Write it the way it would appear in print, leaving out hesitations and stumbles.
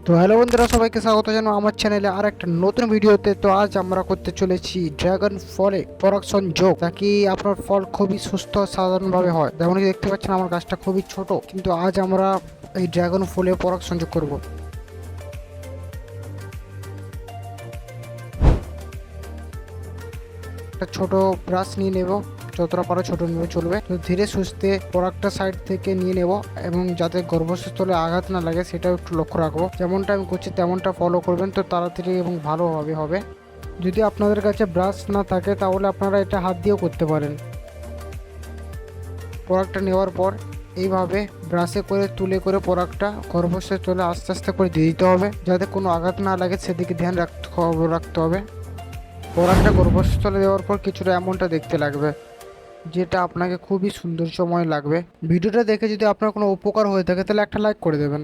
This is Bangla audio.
তো হ্যালো বন্ধুরা, সবাইকে স্বাগত জানাই আমার চ্যানেলে আর একটা নতুন ভিডিওতে। তো আজ আমরা করতে চলেছি ড্রাগন ফলে পরাগশন যোগ, তাকে আপনার ফল খুবই সুস্থ সাধারণভাবে হয়। যেমন কি দেখতে পাচ্ছেন আমার গাছটা খুবই ছোট, কিন্তু আজ আমরা এই ড্রাগন ফলে পরাগ সংযোগ করব। একটা ছোট ব্রাশ নিয়ে নেব, যতটা পারো ছোট নেবে চলবে। তো ধীরে সুস্থে পরাগটা সাইড থেকে নিয়ে নেব এবং যাতে গর্ভস্থলে আঘাত না লাগে সেটাও একটু লক্ষ্য রাখবো। যেমনটা আমি করছি তেমনটা ফলো করবেন, তো তাড়াতাড়ি এবং ভালোভাবে হবে। যদি আপনাদের কাছে ব্রাশ না থাকে তাহলে আপনারা এটা হাত দিয়েও করতে পারেন। পরাগটা নেওয়ার পর এইভাবে ব্রাশে করে তুলে করে পরাগটা গর্ভস্থলে আস্তে আস্তে করে দিয়ে দিতে হবে, যাতে কোনো আঘাত না লাগে সেদিকে ধ্যান রাখতে হবে। পরাগটা গর্ভস্থলে দেওয়ার পর কিছুটা এমনটা দেখতে লাগবে, যেটা আপনাকে খুবই সৌন্দর্যময় লাগবে। ভিডিওটা দেখে যদি আপনার কোনো উপকার হয়ে থাকে তাহলে একটা লাইক করে দেবেন।